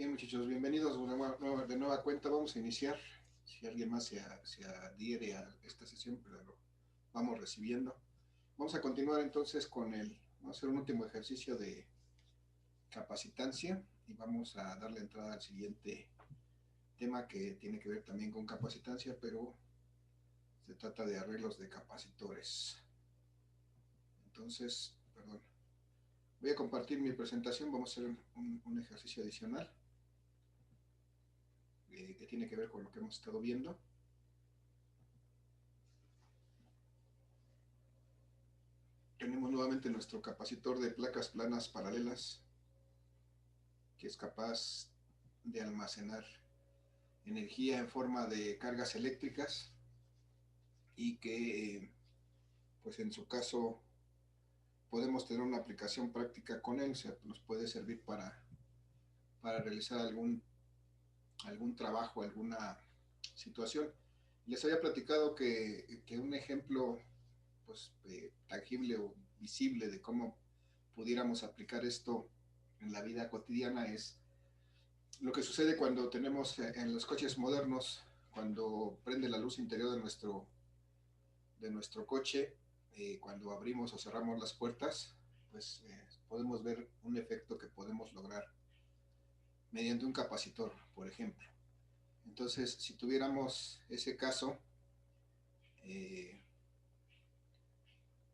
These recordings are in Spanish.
Bien, muchachos, bienvenidos de nueva cuenta. Vamos a iniciar. Si alguien más se adhiere a esta sesión, pero lo vamos recibiendo. Vamos a continuar entonces vamos a hacer un último ejercicio de capacitancia y vamos a darle entrada al siguiente tema que tiene que ver también con capacitancia, pero se trata de arreglos de capacitores. Entonces, perdón, voy a compartir mi presentación. Vamos a hacer un ejercicio adicional que tiene que ver con lo que hemos estado viendo. Tenemos nuevamente nuestro capacitor de placas planas paralelas que es capaz de almacenar energía en forma de cargas eléctricas y que pues en su caso podemos tener una aplicación práctica con él. O sea, nos puede servir para realizar algún trabajo, alguna situación. Les había platicado que un ejemplo pues, tangible o visible de cómo pudiéramos aplicar esto en la vida cotidiana es lo que sucede cuando tenemos en los coches modernos, cuando prende la luz interior de nuestro coche, cuando abrimos o cerramos las puertas, pues podemos ver un efecto que podemos lograr mediante un capacitor, por ejemplo. Entonces, si tuviéramos ese caso, eh,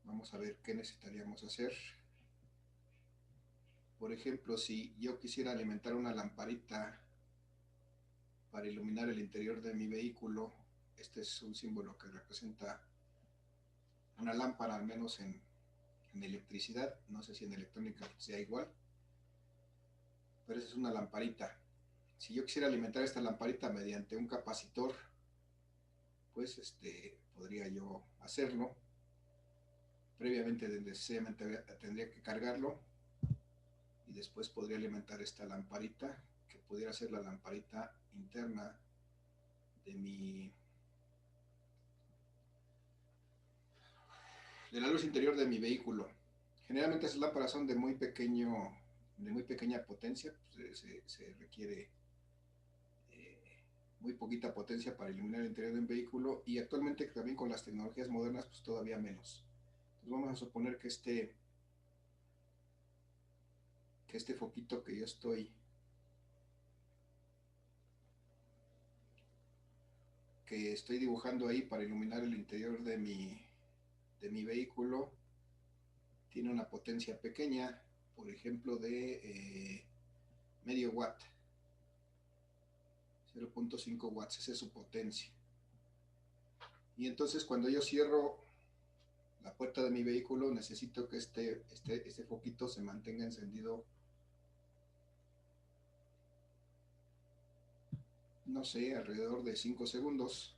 vamos a ver qué necesitaríamos hacer. Por ejemplo, si yo quisiera alimentar una lamparita para iluminar el interior de mi vehículo, este es un símbolo que representa una lámpara, al menos en electricidad, no sé si en electrónica sea igual, pero esa es una lamparita. Si yo quisiera alimentar esta lamparita mediante un capacitor, pues podría yo hacerlo. Previamente necesariamente tendría que cargarlo y después podría alimentar esta lamparita, que pudiera ser la lamparita interna de la luz interior de mi vehículo. Generalmente esas lámparas son de muy pequeña potencia, pues, se requiere eh, muy poquita potencia para iluminar el interior de un vehículo, y actualmente también con las tecnologías modernas pues todavía menos. Entonces vamos a suponer que este foquito que estoy dibujando ahí para iluminar el interior de mi vehículo tiene una potencia pequeña, por ejemplo de medio watt, 0.5 watts, esa es su potencia. Y entonces cuando yo cierro la puerta de mi vehículo, necesito que este foquito se mantenga encendido, no sé, alrededor de 5 segundos.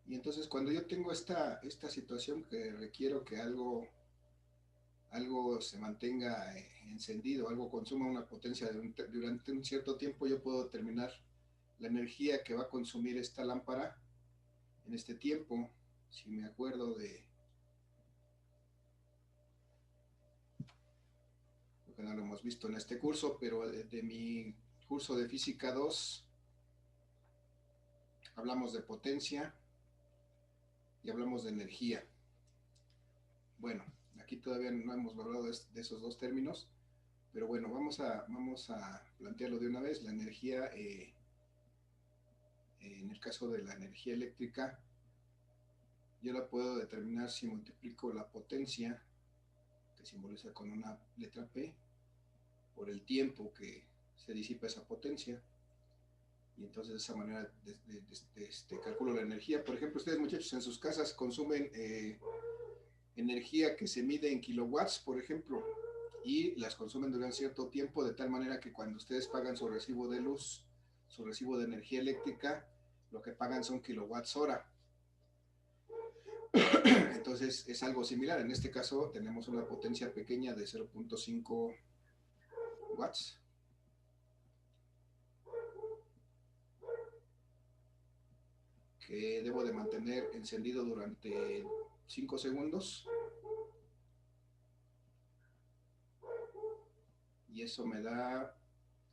Y entonces cuando yo tengo esta situación que requiero que algo se mantenga encendido, algo consuma una potencia durante un cierto tiempo, yo puedo determinar la energía que va a consumir esta lámpara en este tiempo. Si me acuerdo lo que no lo hemos visto en este curso, pero de mi curso de física 2 hablamos de potencia y hablamos de energía. Bueno, aquí todavía no hemos hablado de esos dos términos, pero bueno, vamos a plantearlo de una vez. La energía, en el caso de la energía eléctrica, yo la puedo determinar si multiplico la potencia, que simboliza con una letra P, por el tiempo que se disipa esa potencia. Y entonces de esa manera calculo la energía. Por ejemplo, ustedes, muchachos, en sus casas consumen energía que se mide en kilowatts, por ejemplo, y las consumen durante cierto tiempo, de tal manera que cuando ustedes pagan su recibo de luz, su recibo de energía eléctrica, lo que pagan son kilowatts hora. Entonces es algo similar. En este caso tenemos una potencia pequeña de 0.5 watts, que debo de mantener encendido durante 5 segundos. y eso me da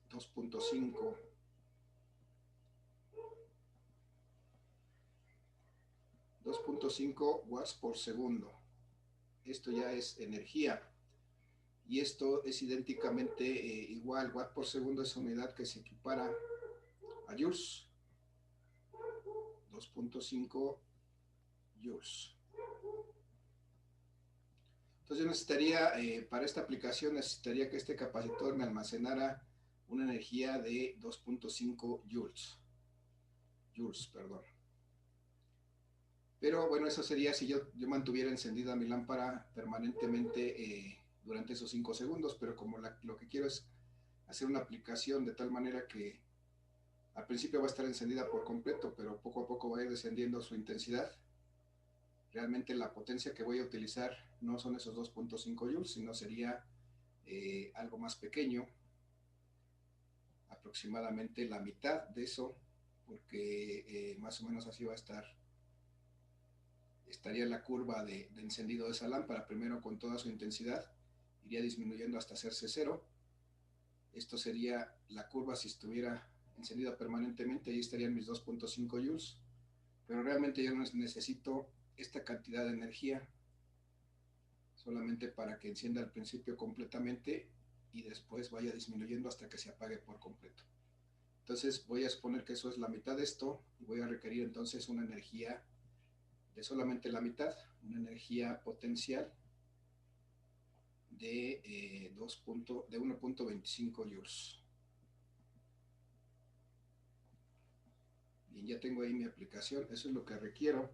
2.5 watts por segundo. Esto ya es energía. Y esto es idénticamente igual. Watt por segundo es unidad que se equipara a joules. 2.5 joules. Entonces yo necesitaría, para esta aplicación, necesitaría que este capacitor me almacenara una energía de 2.5 joules. Pero bueno, eso sería si yo mantuviera encendida mi lámpara permanentemente durante esos 5 segundos, pero como lo que quiero es hacer una aplicación de tal manera que al principio va a estar encendida por completo, pero poco a poco va a ir descendiendo su intensidad. Realmente la potencia que voy a utilizar no son esos 2.5 joules, sino sería algo más pequeño, aproximadamente la mitad de eso, porque más o menos así va a estar. Estaría la curva de encendido de esa lámpara, primero con toda su intensidad, iría disminuyendo hasta hacerse cero. Esto sería la curva si estuviera encendida permanentemente, ahí estarían mis 2.5 joules, pero realmente yo no necesito esta cantidad de energía, solamente para que encienda al principio completamente y después vaya disminuyendo hasta que se apague por completo. Entonces voy a suponer que eso es la mitad de esto y voy a requerir entonces una energía de solamente la mitad, una energía potencial de 1.25 joules. Bien, ya tengo ahí mi aplicación, eso es lo que requiero.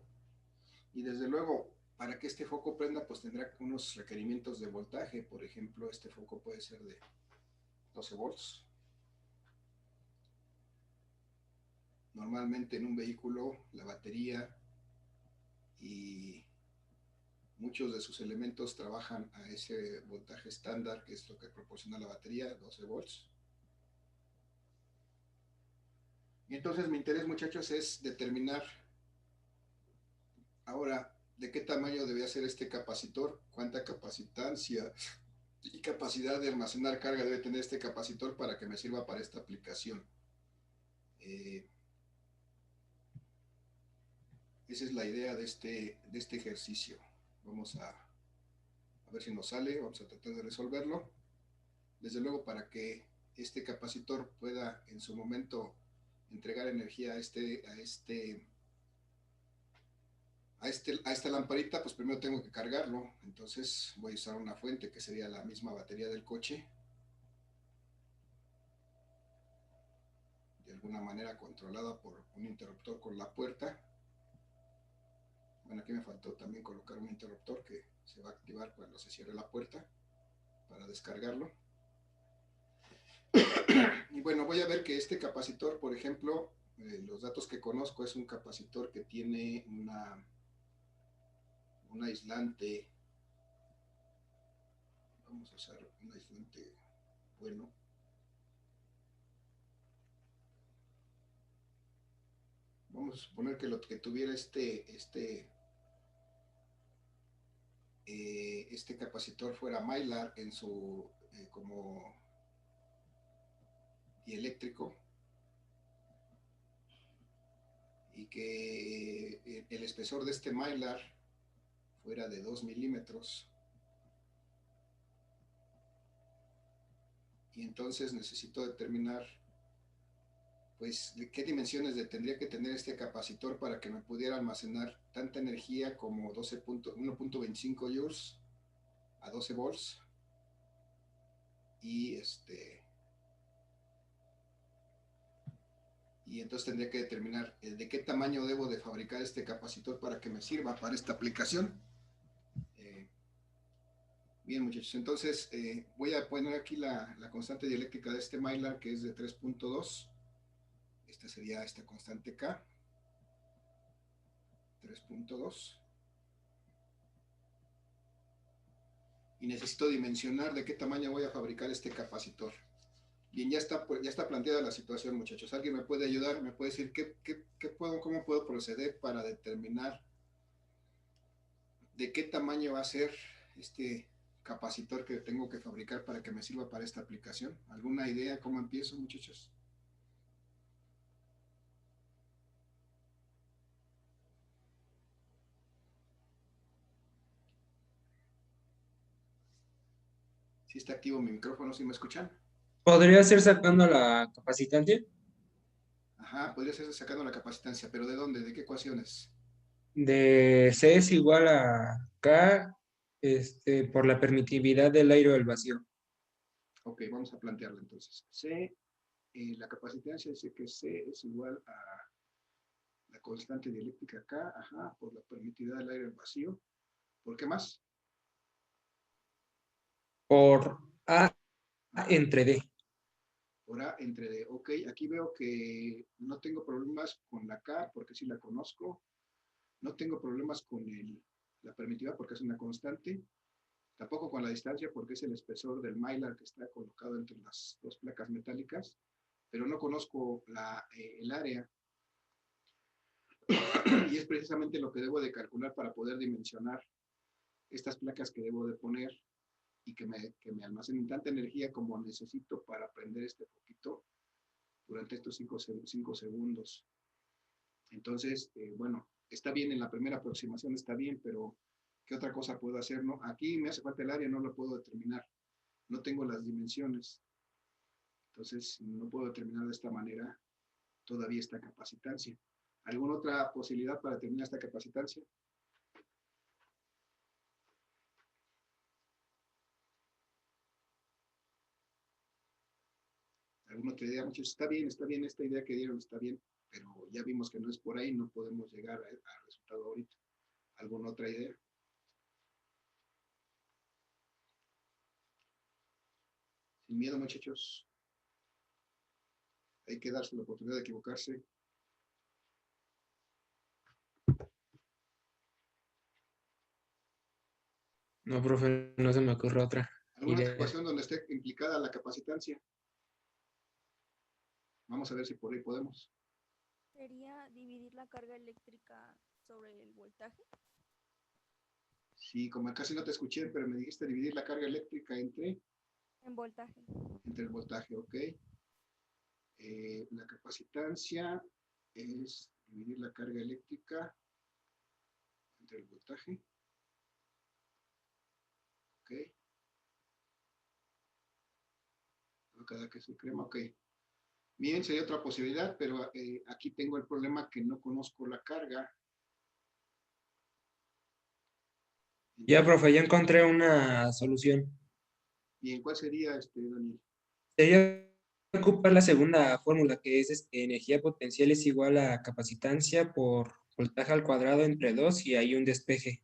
Y desde luego, para que este foco prenda, pues tendrá unos requerimientos de voltaje. Por ejemplo, este foco puede ser de 12 volts. Normalmente en un vehículo, la batería y muchos de sus elementos trabajan a ese voltaje estándar, que es lo que proporciona la batería, 12 volts. Y entonces mi interés, muchachos, es determinar ahora de qué tamaño debe ser este capacitor, cuánta capacitancia y capacidad de almacenar carga debe tener este capacitor para que me sirva para esta aplicación. Esa es la idea de este ejercicio. Vamos a ver si nos sale, vamos a tratar de resolverlo. Desde luego, para que este capacitor pueda en su momento entregar energía a esta lamparita, pues primero tengo que cargarlo. Entonces voy a usar una fuente que sería la misma batería del coche, de alguna manera controlada por un interruptor con la puerta. Bueno, aquí me faltó también colocar un interruptor que se va a activar cuando se cierre la puerta para descargarlo. Y bueno, voy a ver que este capacitor, por ejemplo, los datos que conozco, es un capacitor que tiene un aislante. Vamos a usar un aislante bueno. Vamos a suponer que lo que tuviera este capacitor fuera Mylar en su como dieléctrico, y que el espesor de este Mylar fuera de 2 milímetros, y entonces necesito determinar pues de qué dimensiones tendría que tener este capacitor para que me pudiera almacenar tanta energía como 1.25 joules a 12 volts, y entonces tendría que determinar de qué tamaño debo de fabricar este capacitor para que me sirva para esta aplicación. Bien, muchachos, entonces voy a poner aquí la constante dieléctrica de este Mylar, que es de 3.2. Esta sería esta constante K, 3.2. Y necesito dimensionar de qué tamaño voy a fabricar este capacitor. Bien, ya está planteada la situación, muchachos. ¿Alguien me puede ayudar? ¿Me puede decir cómo puedo proceder para determinar de qué tamaño va a ser este capacitor que tengo que fabricar para que me sirva para esta aplicación. ¿Alguna idea cómo empiezo, muchachos? Si está activo mi micrófono, ¿sí me escuchan? ¿Podría ser sacando la capacitante? Ajá, podría ser sacando la capacitancia, pero ¿de dónde? ¿De qué ecuaciones? De C es igual a K, por la permitividad del aire o el vacío. Ok, vamos a plantearlo entonces. C, la capacitancia dice que C es igual a la constante dieléctrica K, ajá, por la permitividad del aire al vacío. ¿Por qué más? Por A Ajá, entre D. por A entre D. Ok, aquí veo que no tengo problemas con la K porque sí la conozco. No tengo problemas con la permitividad porque es una constante. Tampoco con la distancia porque es el espesor del mylar que está colocado entre las dos placas metálicas. Pero no conozco el área y es precisamente lo que debo de calcular para poder dimensionar estas placas que debo de poner y que me almacenen tanta energía como necesito para prender este poquito durante estos 5 segundos. Entonces, bueno, está bien en la primera aproximación, está bien, pero ¿qué otra cosa puedo hacer? No, aquí me hace falta el área, no lo puedo determinar, no tengo las dimensiones, entonces no puedo determinar de esta manera todavía esta capacitancia. ¿Alguna otra posibilidad para determinar esta capacitancia? ¿Alguna otra idea? Muchos, está bien, esta idea que dieron está bien, pero ya vimos que no es por ahí, no podemos llegar al resultado ahorita. ¿Alguna otra idea? Sin miedo, muchachos. Hay que darse la oportunidad de equivocarse. No, profe, no se me ocurre otra ¿Alguna otra idea. ecuación donde esté implicada la capacitancia? Vamos a ver si por ahí podemos. Sería dividir la carga eléctrica sobre el voltaje. Sí, como casi no te escuché, pero me dijiste dividir la carga eléctrica En voltaje. entre el voltaje, ok. La capacitancia es dividir la carga eléctrica entre el voltaje, ok. Cada que se crema, ok. Bien, sería otra posibilidad, pero aquí tengo el problema que no conozco la carga. Ya, Entonces, profe, ya encontré una solución. bien, ¿cuál sería, Daniel? Sería ocupar la segunda fórmula, que es energía potencial es igual a capacitancia por voltaje al cuadrado entre 2 y hay un despeje.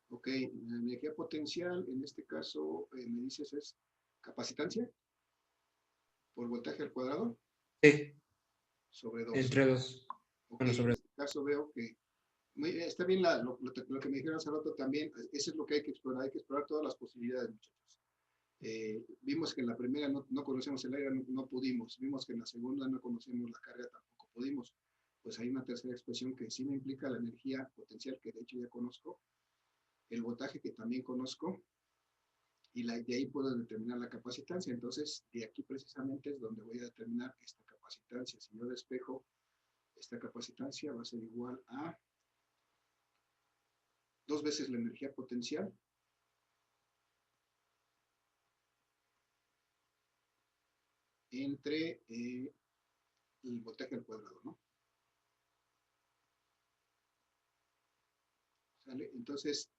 Ok, la energía potencial, en este caso, me dices es capacitancia por voltaje al cuadrado Sí, sobre 2. entre 2. Ok, Bueno, en sobre. este caso veo que está bien lo que me dijeron hace rato también, eso es lo que hay que explorar todas las posibilidades, muchachos. Vimos que en la primera no conocemos el aire, no pudimos, vimos que en la segunda no conocemos la carga, tampoco pudimos. Pues hay una tercera expresión que sí me implica la energía potencial, que de hecho ya conozco, el voltaje que también conozco, y de ahí puedo determinar la capacitancia. Entonces, de aquí precisamente es donde voy a determinar esta capacitancia. Si yo despejo esta capacitancia, va a ser igual a 2 veces la energía potencial entre el voltaje al cuadrado, ¿no? ¿Sale? Entonces,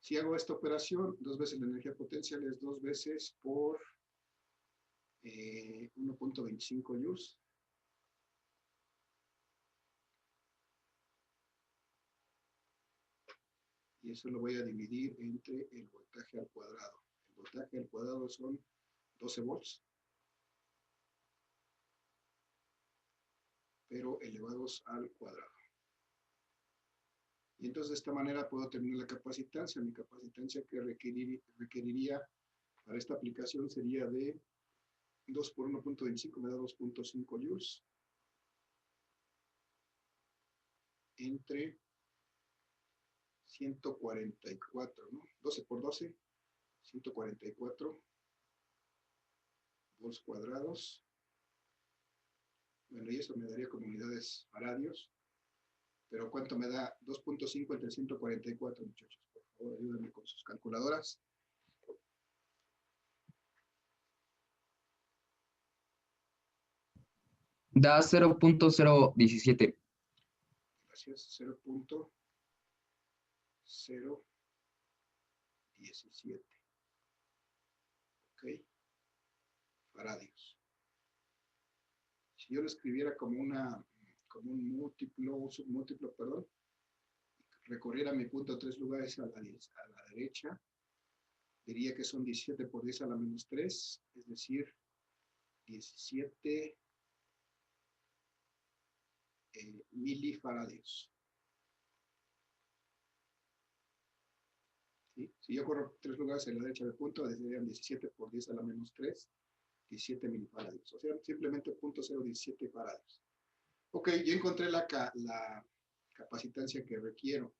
si hago esta operación, 2 veces la energía potencial es 2 veces por 1.25 joules. Y eso lo voy a dividir entre el voltaje al cuadrado. El voltaje al cuadrado son 12 volts, pero elevados al cuadrado. Y entonces de esta manera puedo determinar la capacitancia. Mi capacitancia que requeriría para esta aplicación sería de 2 por 1.25, me da 2.5 joules entre 144, ¿no? 12 por 12, 144 volts cuadrados. Bueno, y eso me daría como unidades faradios. Pero ¿cuánto me da 2.5 entre 144, muchachos? Por favor, ayúdenme con sus calculadoras. Da 0.017. Gracias, 0.017. Ok, faradios. Si yo lo escribiera como un múltiplo, submúltiplo, perdón, recorriera mi punto 3 lugares a la derecha, diría que son 17 por 10 a la menos 3, es decir, 17 milifaradios. ¿Sí? Si yo corro 3 lugares a la derecha del punto, serían 17 por 10 a la menos 3, 17 milifaradios. O sea, simplemente 0.017 faradios. Ok, yo encontré la capacitancia que requiero.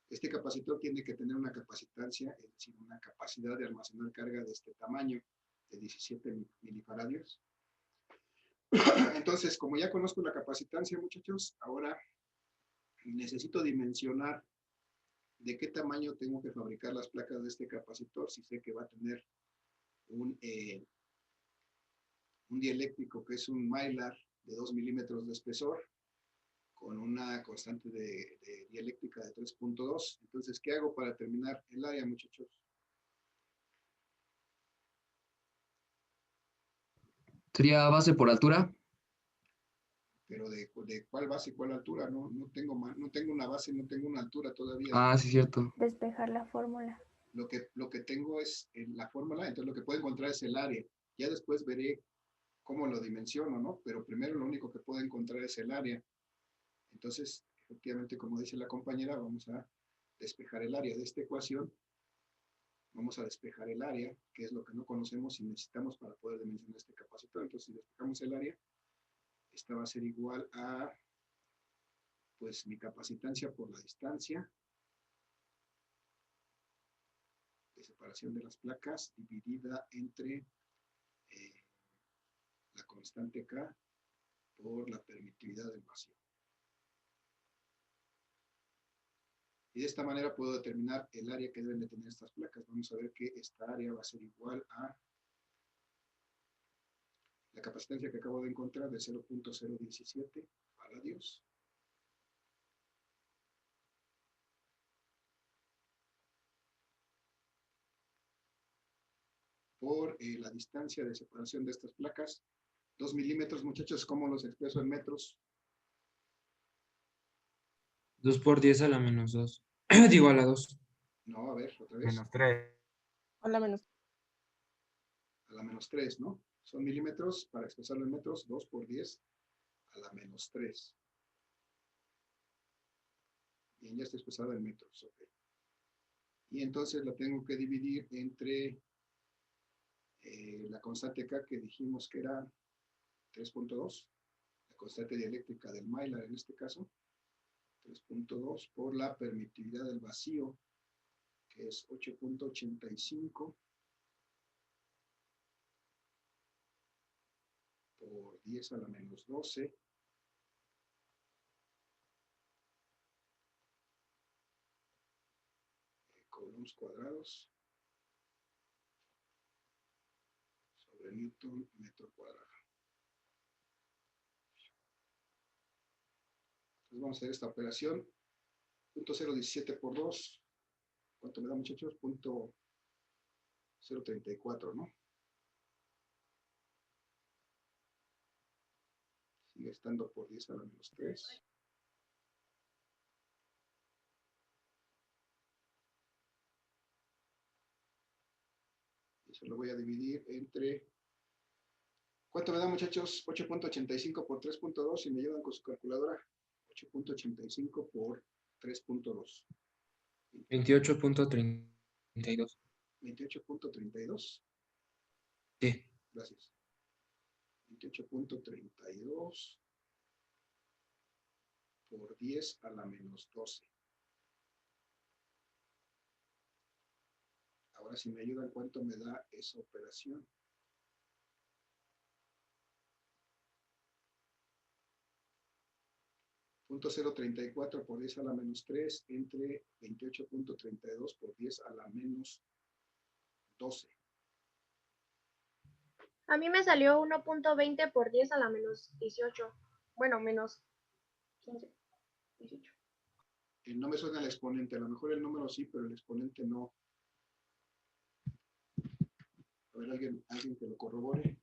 Este capacitor tiene que tener una capacitancia, es decir, una capacidad de almacenar carga de este tamaño, de 17 milifaradios. Entonces, como ya conozco la capacitancia, muchachos, ahora necesito dimensionar de qué tamaño tengo que fabricar las placas de este capacitor, si sé que va a tener un dieléctrico que es un Mylar de 2 milímetros de espesor, con una constante de dieléctrica de 3.2. Entonces, ¿qué hago para determinar el área, muchachos? Sería base por altura. Pero ¿de cuál base y cuál altura? No tengo una base, no tengo una altura todavía. Ah, sí, cierto. Despejar la fórmula. Lo que tengo es la fórmula, entonces lo que puedo encontrar es el área. Ya después veré cómo lo dimensiono, ¿no? Pero primero lo único que puedo encontrar es el área. Entonces, efectivamente, como dice la compañera, vamos a despejar el área de esta ecuación. Vamos a despejar el área, que es lo que no conocemos y necesitamos para poder dimensionar este capacitor. Entonces, si despejamos el área, esta va a ser igual a, pues, mi capacitancia por la distancia de separación de las placas dividida entre la constante K por la permitividad del vacío. Y de esta manera puedo determinar el área que deben de tener estas placas. Vamos a ver que esta área va a ser igual a la capacitancia que acabo de encontrar de 0.017 faradios por la distancia de separación de estas placas. 2 milímetros, muchachos, ¿cómo los expreso en metros? 2 por 10 a la menos 2. Digo a la 2. No, a ver, otra vez. Menos 3. Hola, menos. A la menos 3, ¿no? Son milímetros, para expresarlo en metros, 2 por 10 a la menos 3. Bien, ya está expresado en metros, ok. Y entonces la tengo que dividir entre la constante K que dijimos que era 3.2, la constante dieléctrica del Mylar en este caso, 3.2 por la permitividad del vacío, que es 8.85 por 10 a la menos 12 coulombs cuadrados sobre Newton metro cuadrado. Entonces vamos a hacer esta operación. 0.017 por 2. ¿Cuánto me da, muchachos? 0.034, ¿no? Sigue estando por 10 a la menos 3. Y eso lo voy a dividir entre... ¿Cuánto me da, muchachos? 8.85 por 3.2, si me ayudan con su calculadora. 8.85 por 3.2. 28.32. 28.32. Sí. Gracias. 28.32 por 10 a la menos 12. Ahora Ahora si me ayudan, ¿cuánto me da esa operación? Punto 0.34 por 10 a la menos 3 entre 28.32 por 10 a la menos 12. A mí me salió 1.20 por 10 a la menos 18. Bueno, menos 15, 18. No me suena el exponente, a lo mejor el número sí, pero el exponente no. A ver, alguien que lo corrobore.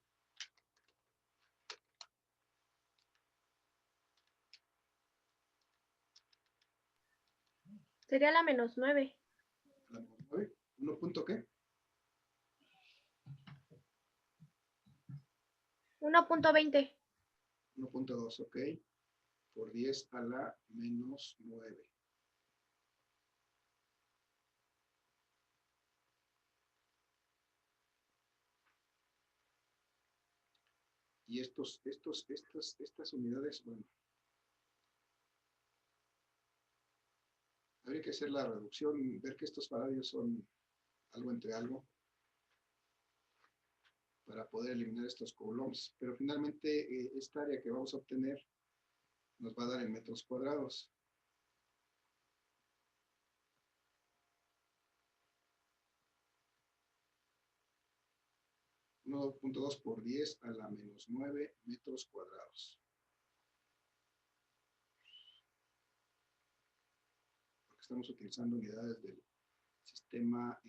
Sería la menos 9. La menos 9. ¿1 punto qué? 1.20. 1.2, ok. Por 10 a la menos 9. Y estas unidades, bueno, habría que hacer la reducción, ver que estos faradios son algo entre algo para poder eliminar estos coulombs. Pero finalmente esta área que vamos a obtener nos va a dar en metros cuadrados. .2 por 10 a la menos 9 metros cuadrados. Porque estamos utilizando unidades del sistema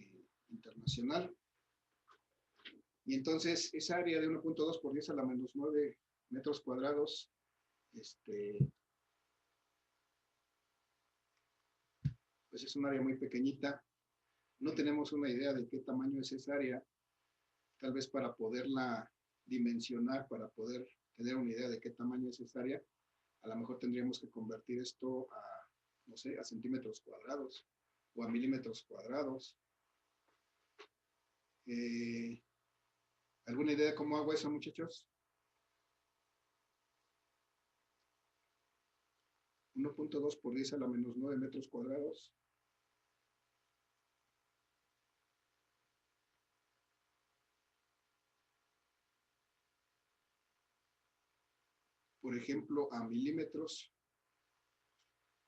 internacional. Y entonces esa área de 1.2 por 10 a la menos 9 metros cuadrados, pues es un área muy pequeñita. No tenemos una idea de qué tamaño es esa área. Tal vez para poderla dimensionar, para poder tener una idea de qué tamaño es esa área, a lo mejor tendríamos que convertir esto a, no sé, a centímetros cuadrados o a milímetros cuadrados. ¿Alguna idea de cómo hago eso, muchachos? 1.2 por 10 a la menos 9 metros cuadrados. Por ejemplo, a milímetros.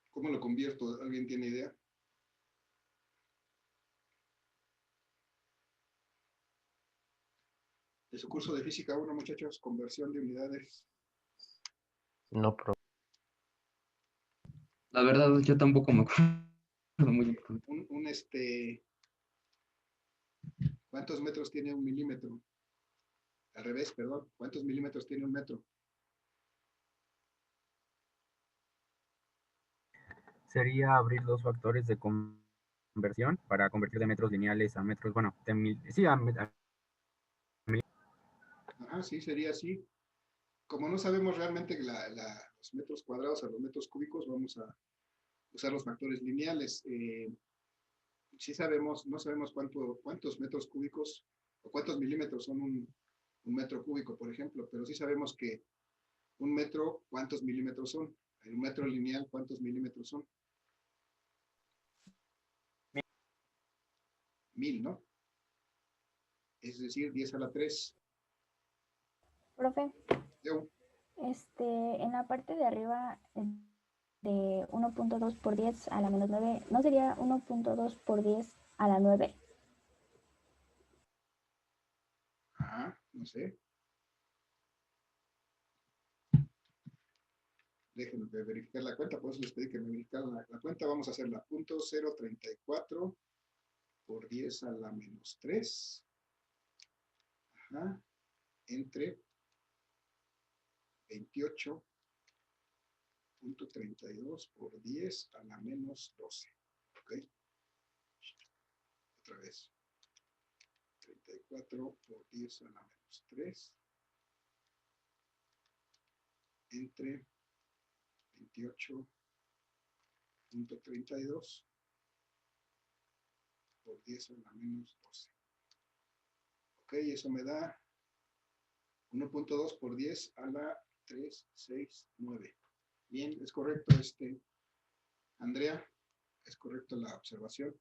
¿Cómo lo convierto? ¿Alguien tiene idea? De su curso de física 1, muchachos, conversión de unidades. No, profe. La verdad, yo tampoco me acuerdo muy importante. ¿Cuántos metros tiene un milímetro? Al revés, perdón. ¿Cuántos milímetros tiene un metro? Sería abrir dos factores de conversión para convertir de metros lineales a metros, bueno, sí, Ajá, sí, sería así. Como no sabemos realmente los metros cuadrados a los metros cúbicos, vamos a usar los factores lineales. Sí sabemos, no sabemos cuántos metros cúbicos o cuántos milímetros son un metro cúbico, por ejemplo, pero sí sabemos que un metro, ¿cuántos milímetros son? En un metro lineal, ¿cuántos milímetros son? 1000, ¿no? Es decir, 10 a la 3. Profe, Yo, en la parte de arriba de 1.2 por 10 a la menos 9, ¿no sería 1.2 por 10 a la 9? no sé. Déjenme verificar la cuenta, por eso les pedí que me verificaran la cuenta. Vamos a hacer la .034 por 10 a la menos 3. Ajá. Entre 28.32 por 10 a la menos 12. ¿Ok? Otra vez. 34 por 10 a la menos 3. Entre 28.32 por 10 a la menos 12. Ok, eso me da 1.2 por 10 a la 369. Bien, es correcto, Andrea, es correcto la observación.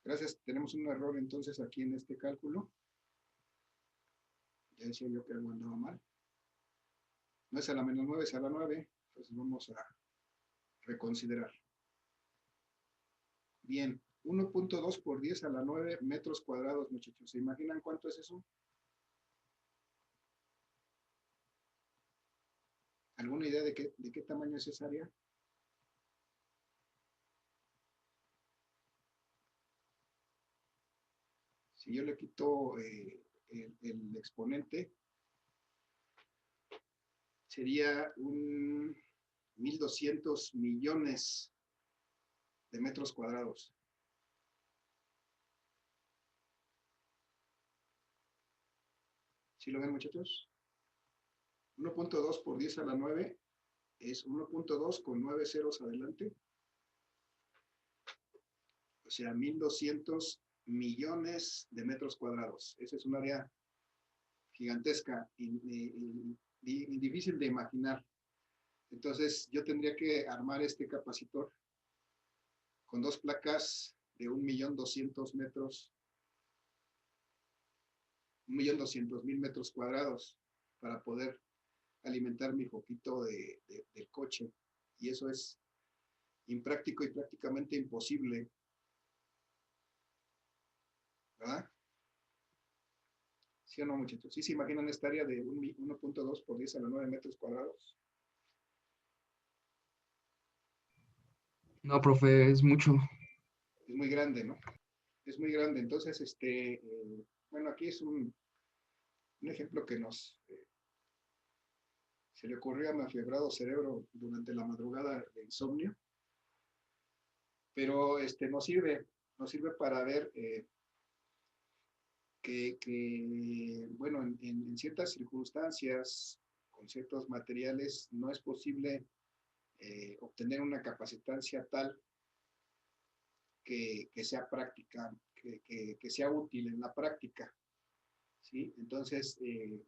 Gracias, tenemos un error entonces aquí en este cálculo. Ya decía yo que algo andaba mal. No es a la menos 9, es a la 9. Entonces vamos a reconsiderar. Bien, 1.2 por 10 a la 9 metros cuadrados, muchachos. ¿Se imaginan cuánto es eso? ¿Alguna idea de qué tamaño es esa área? Si yo le quito el exponente, sería un 1.200 millones de metros cuadrados. ¿Sí lo ven, muchachos? 1.2 por 10 a la 9 es 1.2 con 9 ceros adelante. O sea, 1.200 millones de metros cuadrados. Esa es un área gigantesca y difícil de imaginar. Entonces, yo tendría que armar este capacitor con dos placas de 1.200.000 metros, 1.200.000 metros cuadrados para poder alimentar mi foquito del coche. Y eso es impráctico y prácticamente imposible, ¿verdad? ¿Sí o no, muchachos? ¿Sí se imaginan esta área de 1.2 por 10 a la 9 metros cuadrados? No, profe, es mucho. Es muy grande, ¿no? Es muy grande. Entonces, bueno, aquí es un ejemplo que se le ocurrió a mi afiebrado cerebro durante la madrugada de insomnio, pero nos sirve para ver bueno, en ciertas circunstancias, con ciertos materiales, no es posible obtener una capacitancia tal que sea práctica, que sea útil en la práctica. ¿Sí? Entonces,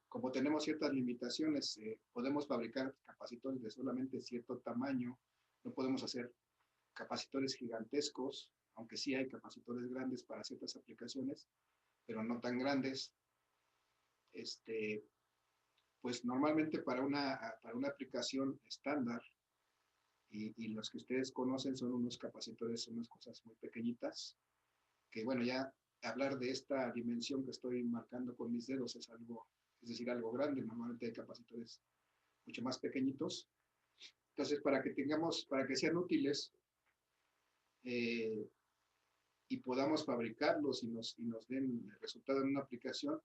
como tenemos ciertas limitaciones, podemos fabricar capacitores de solamente cierto tamaño, no podemos hacer capacitores gigantescos, aunque sí hay capacitores grandes para ciertas aplicaciones, pero no tan grandes. Pues normalmente para una aplicación estándar, y los que ustedes conocen son unos capacitores, unas cosas muy pequeñitas, que bueno, ya hablar de esta dimensión que estoy marcando con mis dedos es algo, es decir, algo grande. Normalmente hay capacitores mucho más pequeñitos. Entonces, para que sean útiles eh, y podamos fabricarlos y nos den el resultado en una aplicación,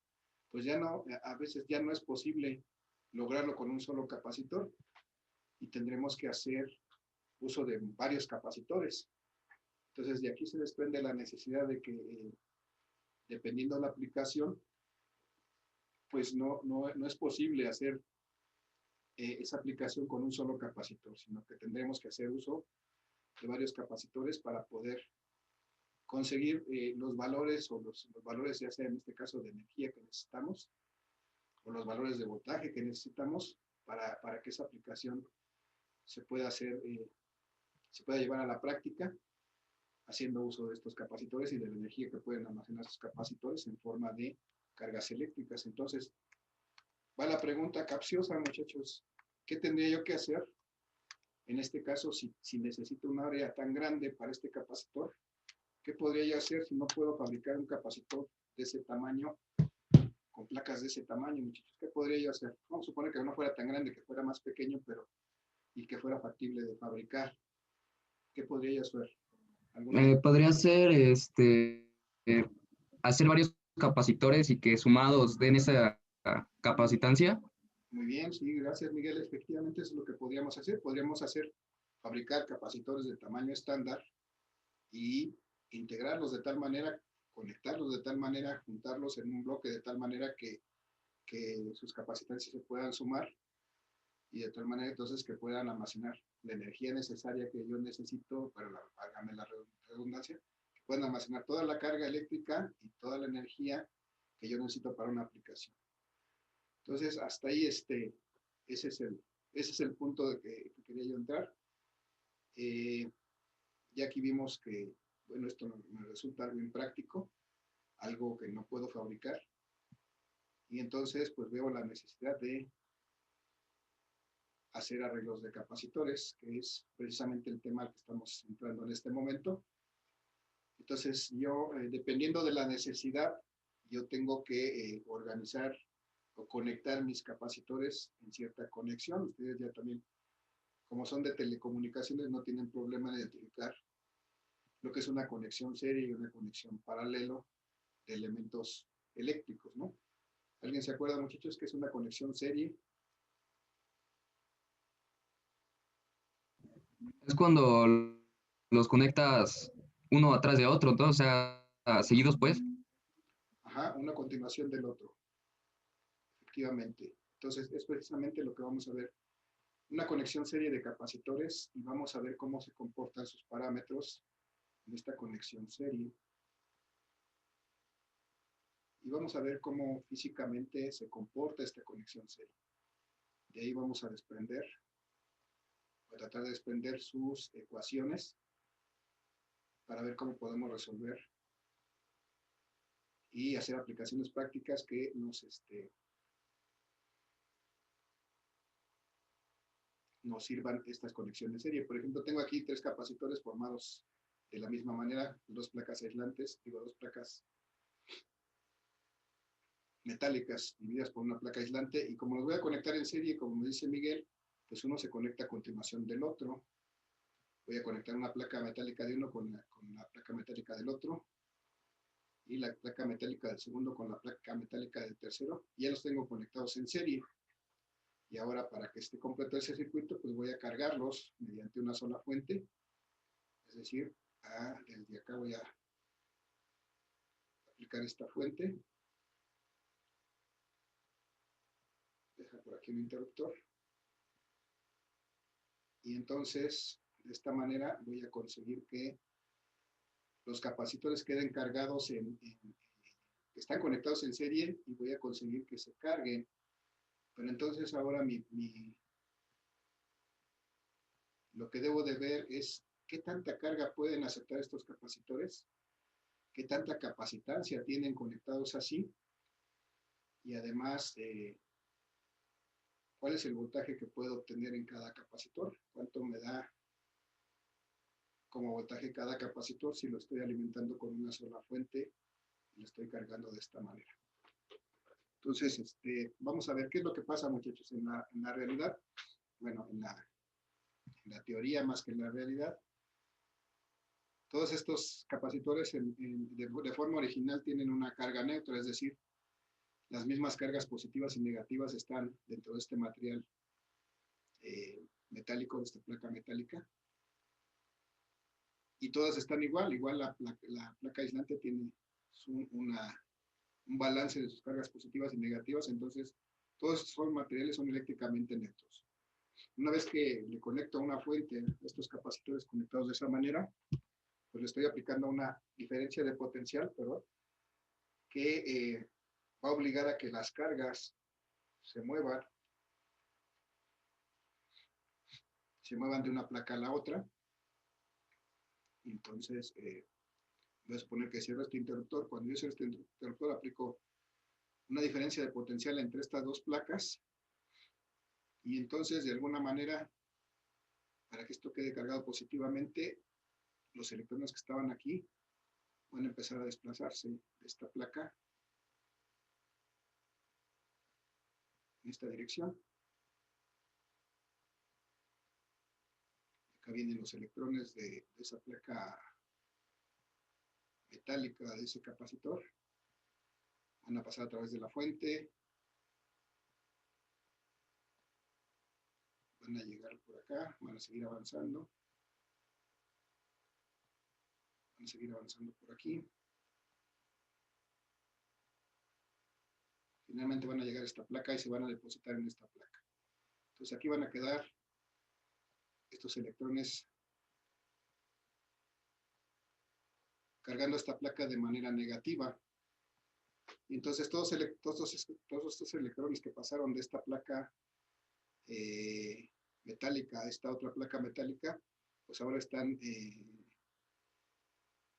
pues ya no, a veces ya no es posible lograrlo con un solo capacitor y tendremos que hacer uso de varios capacitores. Entonces, de aquí se desprende la necesidad de que, dependiendo de la aplicación, pues no es posible hacer esa aplicación con un solo capacitor, sino que tendremos que hacer uso de varios capacitores para poder conseguir los valores o los valores, ya sea en este caso de energía que necesitamos, o los valores de voltaje que necesitamos para que esa aplicación se pueda hacer, se pueda llevar a la práctica, haciendo uso de estos capacitores y de la energía que pueden almacenar esos capacitores en forma de cargas eléctricas. Entonces, va la pregunta capciosa, muchachos. ¿Qué tendría yo que hacer? En este caso, si necesito un área tan grande para este capacitor, ¿qué podría yo hacer si no puedo fabricar un capacitor de ese tamaño, con placas de ese tamaño, muchachos? ¿Qué podría yo hacer? Vamos a suponer que no fuera tan grande, que fuera más pequeño, y que fuera factible de fabricar. ¿Qué podría yo hacer? Podría ser hacer varios capacitores y que sumados den esa capacitancia. Muy bien, sí, gracias, Miguel. Efectivamente, eso es lo que podríamos hacer. Podríamos fabricar capacitores de tamaño estándar y integrarlos de tal manera, conectarlos de tal manera, juntarlos en un bloque de tal manera que sus capacitancias se puedan sumar y de tal manera entonces que puedan almacenar la energía necesaria que yo necesito, para hágame la redundancia, que puedan almacenar toda la carga eléctrica y toda la energía que yo necesito para una aplicación. Entonces, hasta ahí ese es el punto de que quería yo entrar. Ya aquí vimos que bueno, esto me resulta algo impráctico, algo que no puedo fabricar. Y entonces, pues veo la necesidad de hacer arreglos de capacitores, que es precisamente el tema al que estamos entrando en este momento. Entonces, yo, dependiendo de la necesidad, yo tengo que organizar o conectar mis capacitores en cierta conexión. Ustedes ya también, como son de telecomunicaciones, no tienen problema en identificar lo que es una conexión serie y una conexión paralelo de elementos eléctricos, ¿no? ¿Alguien se acuerda, muchachos, que es una conexión serie? Es cuando los conectas uno atrás de otro, ¿no? O sea, seguidos, pues. Ajá, una continuación del otro, efectivamente. Entonces, es precisamente lo que vamos a ver. Una conexión serie de capacitores y vamos a ver cómo se comportan sus parámetros en esta conexión serie. Y vamos a ver cómo físicamente se comporta esta conexión serie. De ahí vamos a desprender, a tratar de desprender sus ecuaciones para ver cómo podemos resolver y hacer aplicaciones prácticas que nos sirvan estas conexiones serie. Por ejemplo, tengo aquí 3 capacitores formados de la misma manera, 2 placas aislantes, digo 2 placas metálicas divididas por una placa aislante, y como los voy a conectar en serie, como me dice Miguel, pues uno se conecta a continuación del otro. Voy a conectar una placa metálica de uno con la placa metálica del otro, y la placa metálica del segundo con la placa metálica del tercero, y ya los tengo conectados en serie. Y ahora, para que esté completo ese circuito, pues voy a cargarlos mediante una sola fuente, es decir, desde acá voy a aplicar esta fuente. Deja por aquí un interruptor. Y entonces, de esta manera, voy a conseguir que los capacitores queden cargados que están conectados en serie, y voy a conseguir que se carguen. Pero entonces ahora lo que debo de ver es qué tanta carga pueden aceptar estos capacitores, qué tanta capacitancia tienen conectados así, y además cuál es el voltaje que puedo obtener en cada capacitor, cuánto me da como voltaje cada capacitor si lo estoy alimentando con una sola fuente y lo estoy cargando de esta manera. Entonces, vamos a ver qué es lo que pasa, muchachos, en la realidad. Bueno, en la teoría más que en la realidad. Todos estos capacitores de forma original tienen una carga neutra, es decir, las mismas cargas positivas y negativas están dentro de este material metálico, de esta placa metálica. Y todas están igual la placa aislante tiene un balance de sus cargas positivas y negativas, entonces todos estos materiales son eléctricamente neutros. Una vez que le conecto a una fuente estos capacitores conectados de esa manera, pues le estoy aplicando una diferencia de potencial, que va a obligar a que las cargas se muevan de una placa a la otra. Entonces, voy a suponer que cierro este interruptor. Cuando yo cierro este interruptor, aplico una diferencia de potencial entre estas dos placas, y entonces, de alguna manera, para que esto quede cargado positivamente, los electrones que estaban aquí van a empezar a desplazarse de esta placa en esta dirección. Acá vienen los electrones de esa placa metálica, de ese capacitor. Van a pasar a través de la fuente. Van a llegar por acá, van a seguir avanzando. Van a seguir avanzando por aquí. Finalmente van a llegar a esta placa y se van a depositar en esta placa. Entonces aquí van a quedar estos electrones cargando esta placa de manera negativa. Y entonces todos estos electrones que pasaron de esta placa metálica a esta otra placa metálica, pues ahora están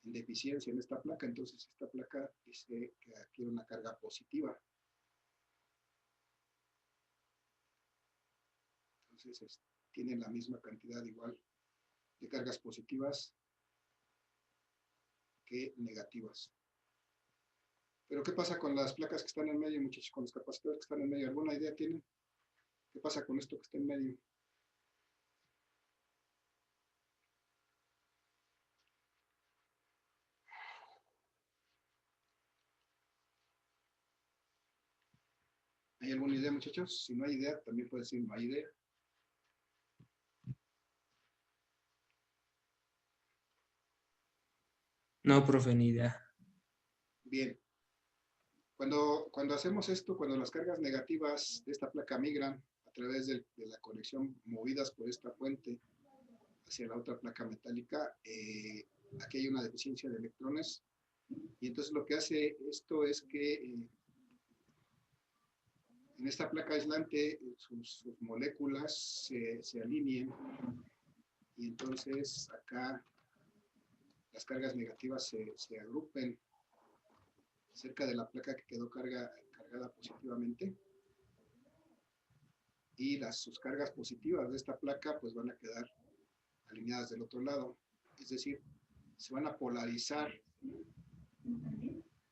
en deficiencia en esta placa, entonces esta placa dice que adquiere una carga positiva. Entonces tiene la misma cantidad igual de cargas positivas que negativas. Pero ¿qué pasa con las placas que están en medio, muchachos? Con los capacitores que están en medio. ¿Alguna idea tienen? ¿Qué pasa con esto que está en medio? ¿Hay alguna idea, muchachos? Si no hay idea, también puede decir no hay idea. No, profe, ni idea. Bien. Cuando hacemos esto, cuando las cargas negativas de esta placa migran a través de la conexión movidas por esta fuente hacia la otra placa metálica, aquí hay una deficiencia de electrones. Y entonces lo que hace esto es que en esta placa aislante sus moléculas se alineen y entonces acá las cargas negativas se agrupen cerca de la placa que quedó cargada positivamente y sus cargas positivas de esta placa pues van a quedar alineadas del otro lado, es decir, se van a polarizar,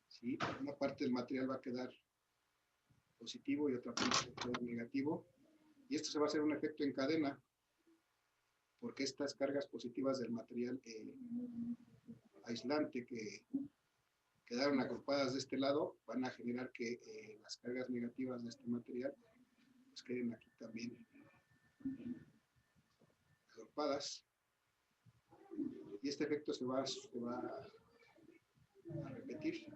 ¿sí? Una parte del material va a quedar positivo y otra parte va a quedar negativo, y esto se va a hacer un efecto en cadena porque estas cargas positivas del material aislante que quedaron agrupadas de este lado van a generar que las cargas negativas de este material pues queden aquí también agrupadas, y este efecto se va a repetir.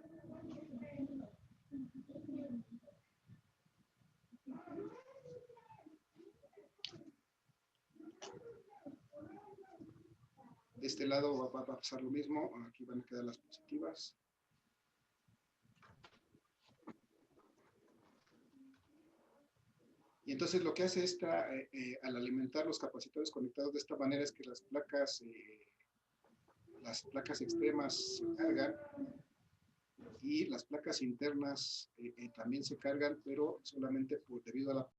De este lado va a pasar lo mismo, aquí van a quedar las positivas. Y entonces lo que hace al alimentar los capacitores conectados de esta manera es que las placas extremas se cargan y las placas internas también se cargan, pero solamente debido a la